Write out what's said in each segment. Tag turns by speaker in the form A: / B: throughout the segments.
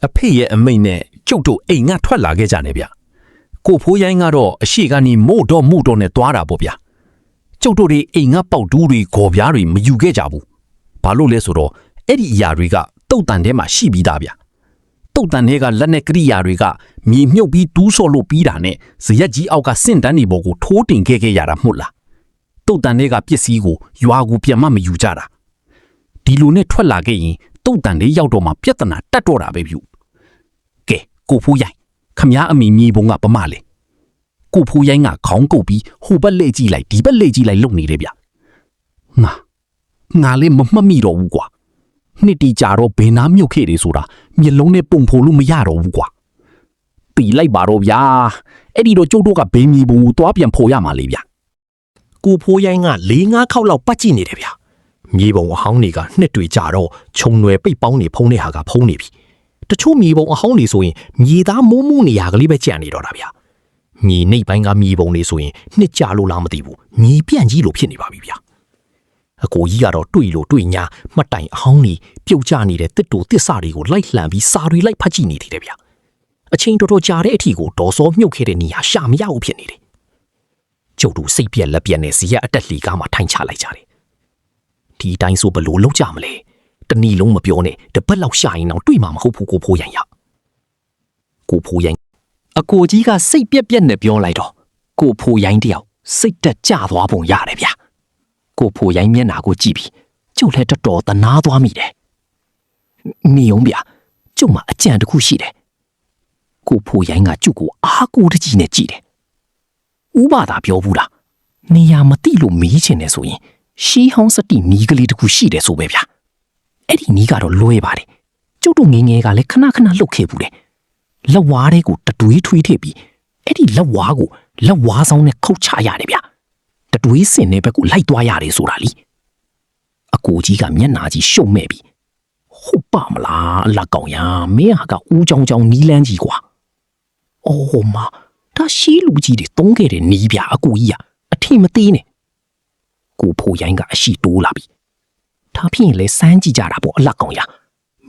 A: အဖေရဲ့အမိန့်နဲ့ကျုပ်တို့အိမ်ကထွက်လာခဲ့ကြတယ်ဗျကိုဖိုးရိုင်းကတော့အရှိကနေမို့တော့နဲ့သွားတာပေါ့ဗျကျုပ်တို့တွေအိမ်ကပေါက်တူးတွေဂေါ်ပြားတွေမယူခဲ့ကြဘူးဘာလို့လဲဆိုတော့အဲ့ဒီအရာတွေကတုတ်တန်ထဲမှာရှိပြီးသားဗျတုတ်တန်ထဲကလက်နဲ့ကရိယာတွေကမြေမြုပ်ပြီးတူးဆော့လို့ပြီးတာနဲ့ဇရက်ကြီးအောက်ကစင့်တန်းတွေပေါ်ကိုထိုးတင်ခဲ့ရတာမဟုတ်လားတုတ်တန်တွေကပစ္စည်းကိုရွာကိုပြန်မယူကြတာဒီလိုနဲ့ထွက်လာခဲ့ရင်တုတ်တန်တွေရောက်တော့မှပြဿနာတက်တော့တာပဲဗျကဲကိုဖိုးရိုင်းခမ ्या အမိမြေပုံကပမလေကိုဖိုးရိုင်းကခေါင်းကုပ်ပြီးဟိုဘက်လှည့်ကြည့်လိုက်ဒီဘက်လှည့်ကြည့်လိုက်လုံနေတယ်ဗျငါလေးမမှတ်မိတော့ဘူးကွာနှစ်တီကြာတော့ဘယ်နာမြုပ်ခဲ့တယ်ဆိုတာမျက်လုံးနဲ့ပုံဖော်လို့မရတော့ဘူးကွာတီလိုက်ပါတော့ဗျာအဲ့ဒီတော့ကျုပ်တို့ကဘေးမြေပုံကိုသွားပြန်ဖော်ရမှာလေဗျ
B: ကိုဖိုးရိုင်းက4-5ခေါက်လောက်ပတ်ကြည့်နေတယ်ဗျမြေပုံအဟောင်းတွေကနှစ်တွေကြာတော့ခြုံရွယ်ပိတ်ပေါင်းနေဖုံးတဲ့ဟာကဖုံးနေပြီတချို့မြေပုံအဟောင်းတွေဆိုရင်မြေသားမိုးမှုနေရာကလေးပဲကြံနေတော့တာဗျမြေနှိပ်ပိုင်းကမြေပုံတွေဆိုရင်နှစ်ကြာလို့လားမသိဘူးမြေပြန့်ကြီးလို့ဖြစ်နေပါပြီဗျအကိုကြီးကတော့တွေ့လို့တွေ့ညာမှတ်တိုင်အဟောင်းတွေပြုတ်ကျနေတဲ့တစ်တူတစ်စတွေကိုလိုက်လှန်ပြီးစာတွေလိုက်ဖတ်ကြည့်နေသေးတယ်ဗျအချိန်တော်တော်ကြာတဲ့အထိကိုဒေါ်စောမြုပ်ခဲ့တဲ့နေရာရှာမရဘူးဖြစ်နေတယ်ကျုပ်တို့စိတ်ပြက်လက်ပြက်နဲ့ဇရက်အတက်လီကားမှာထိုင်ချလိုက်ကြတယ်ဒီတိုင်းဆိုဘလို့လောက်ကြမလဲတနည်းလုံးမပြောနဲ့တပတ်လောက်ရှာရင်တော့တွေ့မှာမဟုတ်ဘူးကိုဖိုးရိုင်းရကိုဖိုးရိုင်းအကိုကြီးကစိတ်ပြက်ပြက်နဲ့ပြောလိုက်တော့ကိုဖိုးရိုင်းတယောက်စိတ်တက်ကြသွားပုံရတယ်ဗျကိုဖိုးရိုင်းမျက်နှာကိုကြည့်ပြီးကျုပ်လည်းတော်တော်သနာသွားမိတယ်နေအောင်ဗျကျုပ်မှအကြံတစ်ခုရှိတယ်ကိုဖိုးရိုင်းကကျုပ်ကိုအားကိုးတကြီးနဲ့ကြည့်တယ်ဥပဒါပြောဘူးလားနေရာမသိလို့မေးချင်တယ်ဆိုရင်ရှီးဟောင်းစတိမီးကလေးတခုရှိတယ်ဆိုပဲဗျာအဲ့ဒီမီးကတော့လွဲပါတယ်ကျုပ်တို့ငငယ်ကလည်းခဏလှုပ်ခဲ့ဘူးတယ်လက်ဝါးတွေကိုတတွေးထွေးထည့်ပြီးအဲ့ဒီလက်ဝါးကိုလက်ဝါးဆောင်နဲ့ခုတ်ချရတယ်ဗျာတတွေးစင်တဲ့ဘက်ကိုလိုက်သွားရတယ်ဆိုတာလीအကိုကြီးကမျက်နှာကြီးရှုံမဲ့ပြီးဟုတ်ပါမလားအလက်ကောင်ရမင်းဟာကဦးကြောင်နီးလန်းကြီးကွာအော်မဒါရှီးလူကြီးတွေတုံးခဲ့တဲ့နီးဗျာအကိုကြီးကအထင်မသေးနဲ့ကိုဖိုးရိုင်းကအရှိတိုးလာပြီဒါဖြစ်ရင်လဲစမ်းကြည့်ကြတာပေါ့အလက်ကောင်ရ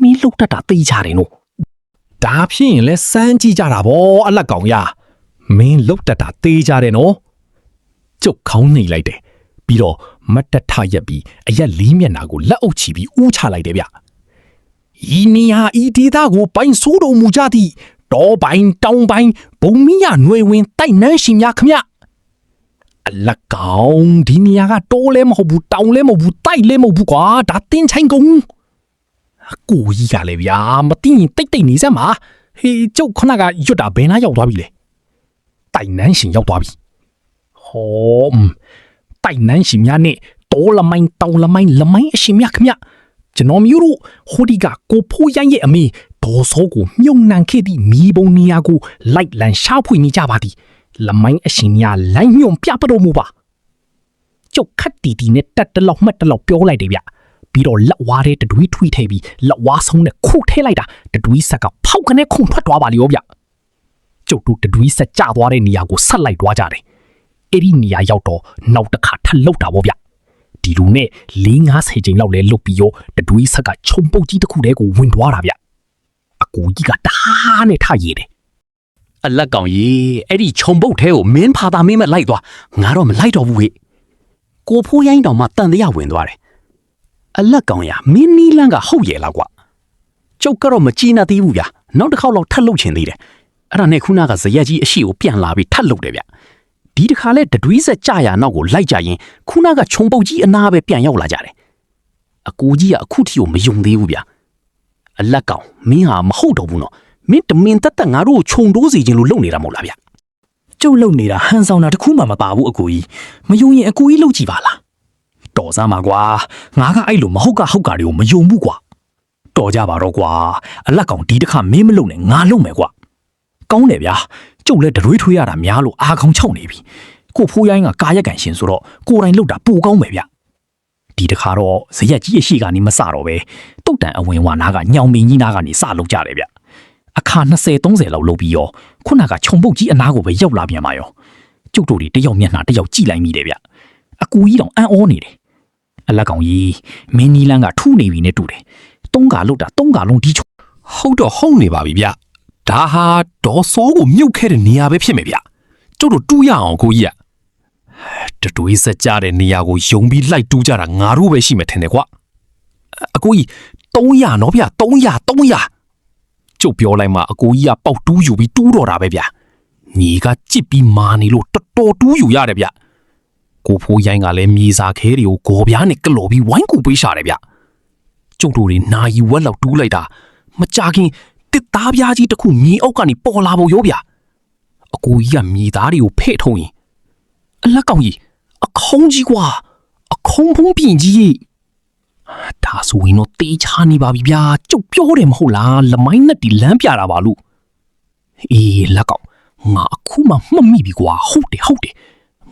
B: မင်းလှုပ်တတ်တာသိကြတယ်နော်
A: ဒါဖြစ်ရင်လဲစမ်းကြည့်ကြတာပေါ့အလက်ကောင်ရမင်းလှုပ်တတ်တာသိကြတယ်နော်ကျုပ်ခေါင်းနှိပ်လိုက်တယ်ပြီးတော့မတ်တထရက်ပြီးအရက်လေးမျက်နှာကိုလက်အုပ်ချပြီးဦးချလိုက်တယ်ဗျဤနေဟာဤဒေသကိုပိုင်ဆိုးတော်မူကြသည့်တောပိုင်တောင်ပိုင်ဘုံမီးရຫນွေဝင်တိုက်နှန်းရှင်များခမအလက်ကောင်ဒီနေရာကတိုးလဲမဟုတ်ဘူးတောင်လဲမဟုတ်ဘူးတိုက်လဲမဟုတ်ဘူးကွာဒါတင်းချိုင်ကုန်အကိုကြီးကလည်းဗျာမသိရင်တိတ်နေစမ်းပါဟေးကျုပ်ခဏကရွတ်တာဘယ်နာရောက်သွားပြီလဲတိုက်နှန်းရှင်ရောက်သွားပြီဟောတိုက်နှန်းရှင်များနဲ့တောလမိုင်းတောင်လမိုင်းလမိုင်းအရှင်များခမကျွန်တော်မျိုးတို့ဟိုဒီကကိုဖိုးရိုင်းရဲ့အမေဒေါ်စောကိုမြုံနှံခဲ့သည့်မိဘုံနေရာကိုလိုက်လံရှာဖွေနေကြပါသည်လမိုင်းအရှင်များလိုင်းညွန့်ပြပတော်မူပါကျုပ်ခတ်တီနဲ့တက်တလောက်မှတ်တလောက်ပြောလိုက်တယ်ဗျပြီးတော့လက်ဝါးတဲ့တတွေးထွေးထည့်ပြီးလက်ဝါးဆုံးနဲ့ခုတ်ထဲလိုက်တာတတွေးဆက်ကဖောက်ကနေခုန်ထွက်သွားပါလေရောဗျကျုပ်တို့တတွေးဆက်ကျသွားတဲ့နေရာကိုဆက်လိုက်သွားကြတယ်အဲ့ဒီနေရာရောက်တော့နောက်တစ်ခါထပ်လှုပ်တာပေါ့ဗျဒီလိုနဲ့4-50ချိန်လောက်လဲလှုပ်ပြီးရောတတွေးဆက်ကခြုံပုတ်ကြီးတစ်ခုတည်းကိုဝင်သွားတာဗျအကူကြီးကတားနဲ့ထရည်တယ်အလက်ကောင်ကြီးအဲ့ဒီခြုံပုတ်ထဲကိုမင်းဖာသာမင်းမလိုက်သွားငါတော့မလိုက်တော့ဘူးဟဲ့ကိုဖိုးရိုင်းတောင်မှတန်တရားဝင်သွားတယ်အလက်ကောင်ရမင်းနီးလန်းကဟုတ်ရဲ့လားကွာကျုပ်ကတော့မကြည့်နေသေးဘူးဗျနောက်တစ်ခေါက်လောက်ထပ်လှုပ်ချင်သေးတယ်အဲ့ဒါနဲ့ခုနကဇရက်ကြီးအရှိကိုပြန်လာပြီးထပ်လှုပ်တယ်ဗျဒီတစ်ခါလဲတတွေးဆက်ကြရနောက်ကိုလိုက်ကြရင်ခုနကခြုံပုတ်ကြီးအနာပဲပြန်ရောက်လာကြတယ်အကူကြီးကအခုထိကိုမယုံသေးဘူးဗျအလက်ကောင်မင်းဟာမဟုတ်တော့ဘူးနော်မင်းတမင်တက်ငါတို့ကိုခြုံတိုးစီခြင်းလို့လုပ်နေတာမဟုတ်လားဗျ
B: ကျုပ်လုပ်နေတာဟန်ဆောင်တာတခုမှမပါဘူးအကူကြီးမယုံရင်အကူကြီးလုပ်ကြည့်ပါလားတော်စမ်းပါကွာငါကအဲ့လိုမဟုတ်ကတွေကိုမယုံဘူးကွာတော်ကြပါတော့ကွာအလက်ကောင်ဒီတစ်ခါမင်းမလုပ်နဲ့ငါလုပ်မယ်ကွာကောင်းတယ်ဗျာကျုပ်လည်းတွေးထွေးရတာများလို့အာခေါင်ချုံနေပြီကိုဖိုးရိုင်းကကာရက်ကန်ရှင်ဆိုတော့ကိုယ်တိုင်လုပ်တာပိုကောင်းပဲဗျဒီတစ်ခါတော့ဇရက်ကြီးအရှိကနေမစတော့ပဲတုတ်တန်အဝင်ဝါနာကညောင်မင်းကြီးနာကနေစလုပ်ကြတယ်ဗျအခါ20-30လောက်လုပ်ပြီးရောခုနကခြုံပုတ်ကြီးအနားကိုပဲရောက်လာပြန်ပါရောကျုပ်တို့တွေတယောက်မျက်နှာတယောက်ကြည့်လိုက်မိတယ်ဗျအကူကြီးတောင်အံ့ဩနေတယ်အလက်ကောင်ကြီးမင်းနီလန်းကထူးနေပြီနဲ့တူတယ်3 ခါလောက်တာ3 ခါလုံးဒီချုံ
C: ဟုတ်တော့ဟုတ်နေပါပြီဗျဒါဟာဒေါ်စောကိုမြုပ်ခဲ့တဲ့နေရာပဲဖြစ်မယ်ဗျကျုပ်တို့တူးရအောင်ကိုကြီးကတတွေးစကြတဲ့နေရာကိုယုံပြီးလိုက်တူးကြတာငါတို့ပဲရှိမယ်ထင်တယ်ကွာအကိုကြီး300နော်ဗျ300ကျုပ်ပြောလိုက်မှအကိုကြီးကပေါက်တူးယူပြီးတူးတော့တာပဲဗျညီကကြစ်ပြီးမာနေလို့တော်တော်တူးယူရတယ်ဗျကိုဖိုးရိုင်းကလည်းမြေစာခဲတွေကိုဂေါ်ပြားနဲ့ကလော်ပြီးဝိုင်းကူပေးရှာတယ်ဗျကျုပ်တို့တွေနာယီဝက်လောက်တူးလိုက်တာမကြခင်တစ်သားပြားကြီးတစ်ခုမြေအောက်ကနေပေါ်လာဖို့ရောဗျအကိုကြီးကမြေသားတွေကိုဖဲ့ထုံးရင်အလက်ကောင်ကြီးအခုံးကြီးကွာအခုံးဖုံးပြင်ကြီးဒါဆိုရင်တော့တေးချနေပါပြီဗျာကျုပ်ပြောတယ်မဟုတ်လားလမိုင်းနဲ့ဒီလမ်းပြတာပါလို့အေးလက်ကောင်ငါအခုမှမှတ်မိပြီကွာဟုတ်တယ်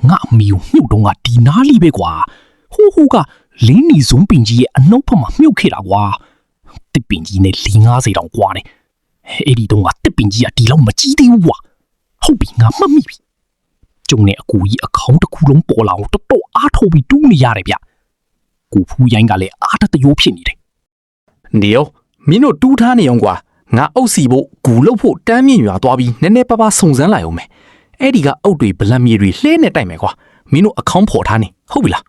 C: ငါအမီကိုမြုပ်တော့ကဒီနားလီပဲကွာဟိုကလင်းနီဇုံပင်ကြီးရဲ့အနှုတ်ဖက်မှာမြုပ်ခဲ့တာကွာတစ်ပင်ကြီးနဲ့450တောင်ကွာနေအဲ့ဒီတော့ကတစ်ပင်ကြီးကဒီလောက်မကြီးသေးဘူးကွာဟုတ်ပြီငါမှတ်မိပြီကျုံနဲ့အကူကြီးအခေါင်းတစ်ခုလုံးပေါ်လာအောင်တော်တော်အားထုတ်ပြီးတူးနေရတယ်ဗျကိုဖူးရိုင်းကလည်းအားတတရိုးဖြစ်နေတယ်နေရောမင်းတို့တူးထားနေအောင်ကွာငါအုပ်စီဖို့ဂူလုတ်ဖို့တမ်းမြင့်ရွာသွားပြီးနည်းနည်းပါးပါးစုံစမ်းလိုက်အောင်မယ်အဲ့ဒီကအုပ်တွေဗလံမြေတွေလှဲနဲ့တိုက်မယ်ကွာမင်းတို့အခေါင်းဖော်ထားနေဟုတ်ပြီလား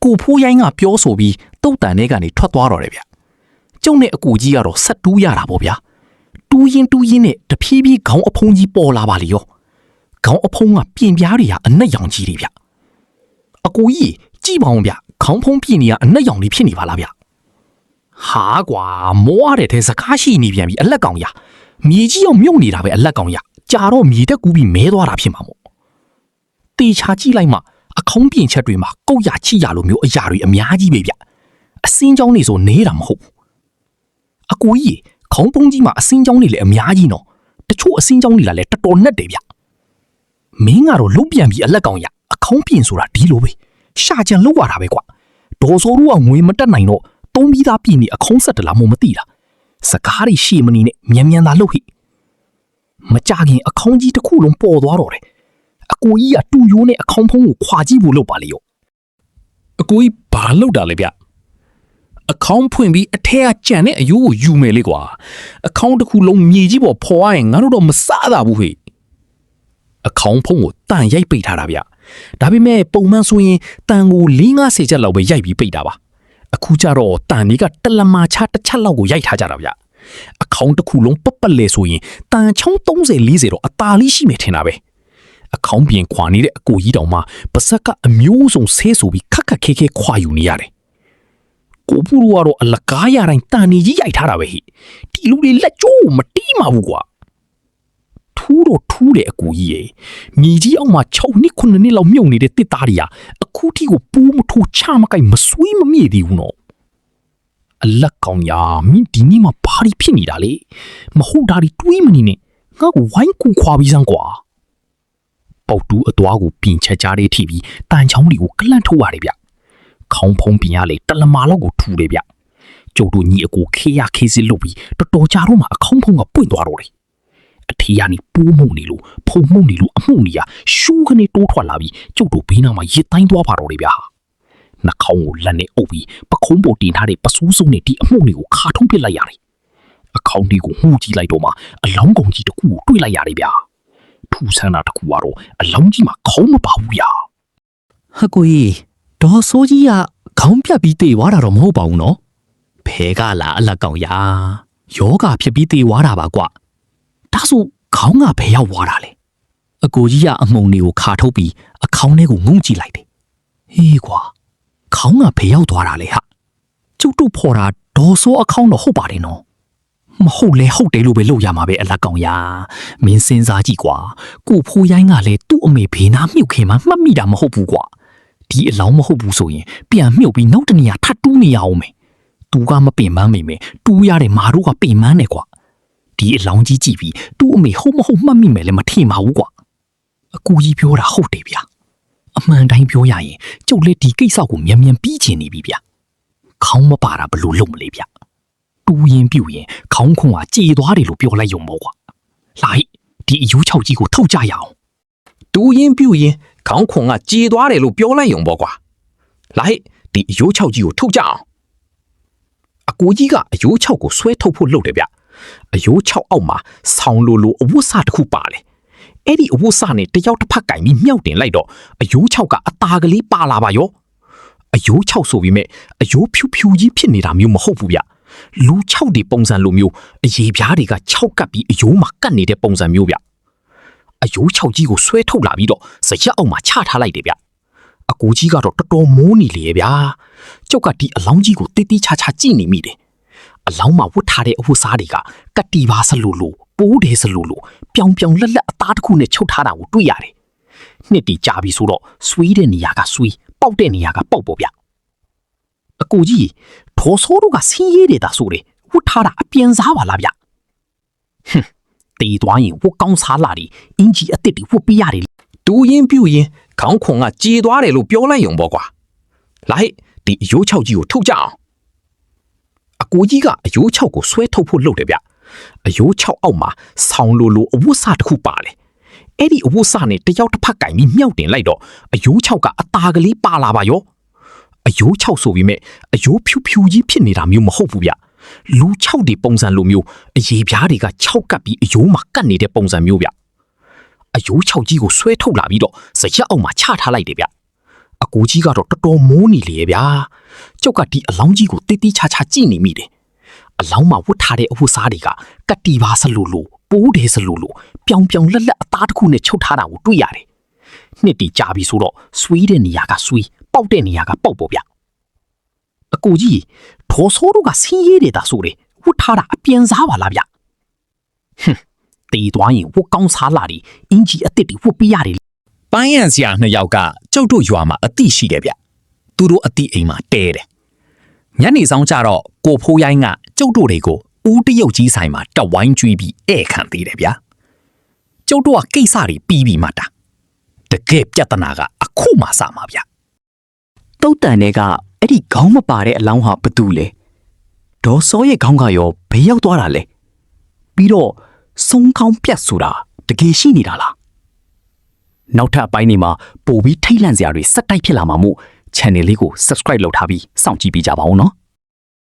C: ကိုဖူးရိုင်းကပြောဆိုပြီးတုတ်တန်ထဲကနေထွက်သွားတော့တယ်ဗျကျုံနဲ့အကူကြီးကတော့ဆက်တူးရတာပေါ့ဗျာတူးရင်နဲ့တဖြည်းဖြည်းခေါင်းအဖုံးကြီးပေါ်လာပါလေရောခေါင်းအဖုံးကပြင်ပြားတွေကအနက်ရောင်ကြီးတွေဗျအကူကြီးကြည့်ပါဦးဗျခေါင်းဖုံးပြင်နေရအနက်ရောင်လေးဖြစ်နေပါလားဗျဟာကွာမောရတဲ့ထဲစကားရှိနေပြန်ပြီအလက်ကောင်ရမြေကြီးအောင်မြုပ်နေတာပဲအလက်ကောင်ရကြာတော့မြေတက်ကူးပြီးမဲသွားတာဖြစ်မှာမို့တေချာကြည့်လိုက်မှအခေါင်းပြင်ချက်တွေမှာကုတ်ရချိရလိုမျိုးအရာတွေအများကြီးပဲဗျအစင်းကြောင်းနေဆိုနေတာမဟုတ်ဘူးအကူကြီးခေါင်းပုံးကြီးမှာအစင်းကြောင်းတွေလည်းအများကြီးနော်တချို့အစင်းကြောင်းတွေကလည်းတော်တော်နဲ့တယ်ဗျမင်းကတော့လုံးပြန်ပြီးအလက်ကောင်ရအခေါင်းပြင်ဆိုတာဒီလိုပဲရှာကြံလောက်ရတာပဲကွာဒေါ်စောတို့ကငွေမတက်နိုင်တော့သုံးပြီးသားပြင်ပြီးအခေါင်းဆက်တလားမမသိတာစကားတွေရှေ့မနေနဲ့မြန်သာလုပ်ဟိမကြခင်အခေါင်းကြီးတစ်ခုလုံးပေါ်သွားတော့တယ်အကိုကြီးကတူယိုးနဲ့အခေါင်းဖုံးကိုခွာကြည့်ဖို့လုပ်ပါလေရောအကိုကြီးဘာလုပ်တာလဲဗျအခေါင်းဖွင့်ပြီးအထက်ကကြံတဲ့အယိုးကိုယူမယ်လေကွာအခေါင်းတစ်ခုလုံးမြေကြီးပေါ်ဖော်ရရင်ငါတို့တော့မစားတာဘူးဟိအခေါင်းဖုံးကိုတန်ရိုက်ပိတ်ထားတာဗျဒါပေမဲ့ပုံမှန်ဆိုရင်တန်ကို4-50ချက်လောက်ပဲရိုက်ပြီးပိတ်တာပါအခုကျတော့တန်တွေကတလမာချတစ်ချက်လောက်ကိုရိုက်ထားကြတာဗျအခေါင်းတစ်ခုလုံးပက်လေဆိုရင်တန်ချောင်း30-40တော့အသာလေးရှိမယ်ထင်တာပဲအခေါင်းပြင်ခွာနေတဲ့အကိုကြီးတောင်မှပါဇက်ကအမျိုးစုံဆဲဆိုပြီးခက်ခဲခွာယူနေရတယ်ကိုဖူးကတော့အလကားရတိုင်းတန်နေကြီးရိုက်ထားတာပဲဟိဒီလူတွေလက်ကျိုးမတီးမှာဘူးကွာထူးတဲ့အကူကြီးရဲ့မြေကြီးအောက်မှာ6နှစ်9နှစ်လောက်မြုပ်နေတဲ့တစ်သားတွေကအခုထိကိုပူးမထိုးချမကိုက်မဆွေးမမြေ့သေးဘူးနော်အလက်ကောင်ရမင်းဒီနေ့မှဘာတွေဖြစ်နေတာလဲမဟုတ်တာတွေတွေးမနေနဲ့ငါ့ကိုဝိုင်းကူခွာပြီးစမ်းကွာပေါက်တူးအသွားကိုပြင်ချက်ကြားလေးထိပြီးတန်ချောင်းတွေကိုကလန့်ထိုးရတယ်ဗျခေါင်းဖုံးပြင်ရလေတလမာလောက်ကိုထူတယ်ဗျကျုပ်တို့ညီအကိုခေးစစ်လုပ်ပြီးတော်တော်ကြာတော့မှအခေါင်းဖုံးကပွင့်သွားတော့တယ်အထေးကနေပိုးမှုန်နေလို့ဖုံမှုန်နေလို့အမှုန်နေရရှူးကနေတိုးထွက်လာပြီးကျုပ်တို့ဘေးနားမှာရစ်တိုင်းသွားပါတော့တယ်ဗျာနှာခေါင်းကိုလက်နဲ့အုပ်ပြီးပခုံးပေါ်တင်ထားတဲ့ပစိုးစုံနဲ့ဒီအမှုန်တွေကိုခါထုံးပစ်လိုက်ရတယ်အခေါင်းလေးကိုမှုကြည့်လိုက်တော့မှအလောင်းကောင်ကြီးတစ်ခုကိုတွေ့လိုက်ရတယ်ဗျာထူဆန်းတာတစ်ခုကတော့အလောင်းကြီးမှာခေါင်းမပါဘူးဗျာဟကိုကြီးဒေါ်ဆိုးကြီးကခေါင်းပြတ်ပြီးတေသွားတာတော့မဟုတ်ပါဘူးနော်ဖဲကလာအလက်ကောင်ရယောဂဖြစ်ပြီးတေသွားတာပါကွဒါဆိုခေါင်းကဘယ်ရောက်သွားတာလဲအကိုကြီးကအမုံတွေကိုခါထုတ်ပြီးအခေါင်းထဲကိုငုံကြည့်လိုက်တယ်ဟေးကွာခေါင်းကဘယ်ရောက်သွားတာလဲဟာကျုပ်တို့ဖော်တာဒေါ်ဆိုးအခေါင်းတော့ဟုတ်ပါတယ်နော်မဟုတ်လဲဟုတ်တယ်လို့ပဲလုပ်ရမှာပဲအလက်ကောင်ရမင်းစဉ်းစားကြည့်ကွာကိုဖိုးရိုင်းကလည်းသူ့အမေဘေးနားမြုပ်ခင်မှမှတ်မိတာမဟုတ်ဘူးကွာဒီအလောင်းမဟုတ်ဘူးဆိုရင်ပြန်မြုပ်ပြီးနောက်တနေရာထပ်တူးနေရအောင်မယ်သူကမပင်ပန်းမိမယ်တူးရတဲ့မာတို့ကပင်ပန်းနေကွာဒီအလောင်းကြီးကြည့်ပြီးသူ့အမေဟုတ်မဟုတ်မှတ်မိမယ်လည်းမထင်ပါဘူးကွာအကူကြီးပြောတာဟုတ်တယ်ဗျာအမှန်တိုင်းပြောရရင်ကျုပ်လည်းဒီကိစ္စကိုမြန်ပြီးချင်နေပြီဗျာခေါင်းမပါတာဘလို့လုပ်မလဲဗျာတူးရင်ပြုတ်ရင်ခေါင်းခွန်ကကြေသွားတယ်လို့ပြောလိုက်ရုံပေါ့ကွာလာဟိဒီအယူချောက်ကြီးကိုထုတ်ကြရအောင်တူးရင်ပြုတ်ရင်ခေါင်းခွန်ကကြေသွားတယ်လို့ပြောလိုက်ရုံပေါ့ကွာလာဟိဒီအယိုးချောက်ကြီးကိုထုတ်ကြအောင်အကိုကြီးကအယိုးချောက်ကိုဆွဲထုတ်ဖို့လုပ်တယ်ဗျ
B: အယိုး6အောက်မှာဆောင်းလိုအဝတ်စားတစ်ခုပါလေအဲ့ဒီအဝတ်စားနဲ့တယောက်တစ်ဖက်ကင်ပြီးမြောက်တင်လိုက်တော့အယိုး6ကအตาကလေးပါလာပါရောအယိုး6ဆိုပြီးမဲ့အယိုးဖြူကြီးဖြစ်နေတာမျိုးမဟုတ်ဘူးဗျလူ6ဒီပုံစံလိုမျိုးအရေပြားတွေက6ကပ်ပြီးအယိုးမှာကတ်နေတဲ့ပုံစံမျိုးဗျအယိုး6ကြီးကိုဆွဲထုတ်လာပြီးတော့ဇရက်အောက်မှာချထားလိုက်တယ်ဗျအကူကြီးကတော့တော်တော်မိုးနေလေဗျာကျုပ်ကဒီအလောင်းကြီးကိုတိတိချာချာကြည့်နေမိတယ်အလောင်းမှာဝတ်ထားတဲ့အဝတ်စားတွေကကတိပါစလိုပိုးတယ်စလိုပြောင်လက်အသားတစ်ခုနဲ့ချုပ်ထားတာကိုတွေ့ရတယ်နှစ်တီကြာပြီဆိုတော့ဆွေးတဲ့နေရာကဆွေးပေါက်တဲ့နေရာကပေါက်ပေါ့ဗျအကူကြီးဒေါ်စောတို့ကဆင်းရဲတယ်ဒါဆိုတယ်ဝတ်ထားတာအပြန်စားပါလားဗျတေးသွားရင်ဝတ်ကောင်းစားလာတယ်အင်ကြီးအစ်စ်တွေဝတ်ပြရတယ်တူရင်ပြူရင်ခေါင်းခွန်ကကြေသွားတယ်လို့ပြောလိုက်ရုံပေါ့ကွာလာဟဲ့ဒီအယိုး6ကြီးကိုထုတ်ကြအောင်အကူကြီးကအယိုး6ကိုဆွဲထုတ်ဖို့လုပ်တယ်ဗျအယိုး6အောက်မှာဆောင်းလိုအဝတ်စားတစ်ခုပါလေအဲ့ဒီအဝတ်စားနဲ့တယောက်တစ်ဖက်ကင်ပြီးမြောက်တင်လိုက်တော့အယိုး6ကအตาကလေးပါလာပါရောအယိုး6ဆိုပြီးမဲ့အယိုးဖြူကြီးဖြစ်နေတာမျိုးမဟုတ်ဘူးဗျလူ6ဒီပုံစံလိုမျိုးအရေပြားတွေက6ကပ်ပြီးအယိုးမှာကတ်နေတဲ့ပုံစံမျိုးဗျအယိုး6ကြီးကိုဆွဲထုတ်လာပြီးတော့ဇရက်အောက်မှာချထားလိုက်တယ်ဗျအကူကြီးကတော့တော်တော်မိုးနေလေဗျာကျုပ်ကဒီအလောင်းကြီးကိုတိတိချာချာကြည့်နေမိတယ်အလောင်းမှာဝတ်ထားတဲ့အဝတ်စားတွေကကတိပါစလိုပိုးတယ်စလိုပြောင်လက်အသားတစ်ခုနဲ့ချုပ်ထားတာကိုတွေ့ရတယ်နှစ်တီကြာပြီဆိုတော့ဆွေးတဲ့နေရာကဆွေးပေါက်တဲ့နေရာကပေါက်ပေါ့ဗျအကူကြီးဒေါ်စောတို့ကဆင်းရဲတယ်ဒါဆိုတယ်ဝတ်ထားတာအပြန်စားပါလားဗျတေးသွားရင်ဝတ်ကောင်းစားလာတယ်အင်ကြီးအစ်စ်တွေဝတ်ပြရတယ်ပန်းရံစရာ2ယောက်ကကျုပ်တို့ရွာမှာအတိရှိတယ်ဗျသူတို့အတိအိမ်မှာတဲတယ်ညနေဆောင်ကြတော့ကိုဖိုးရိုင်းကကျုပ်တို့တွေကိုဦးတရုတ်ကြီးဆိုင်မှာတဝိုင်းကျွေးပြီးဧည့်ခံသေးတယ်ဗျာကျုပ်တို့ကကိစ္စတွေပြီးပြီမှတာတကယ်ပြဿနာကအခုမှစမှာဗျတုတ်တန်တွေကအဲ့ဒီခေါင်းမပါတဲ့အလောင်းဟာဘသူလဲဒေါ်စောရဲ့ခေါင်းကရောဘယ်ရောက်သွားတာလဲပြီးတော့ဆုံးခေါင်းပြတ်ဆိုတာတကယ်ရှိနေတာလားနောက်ထပ်အပိုင်းတွေမှာပိုပြီးထိတ်လန့်စရာတွေစက်တိုက်ဖြစ်လာမှာမို့ channel လေးကို subscribe လုပ်ထားပြီးစောင့်ကြည့်ပေးကြပါဦးနော်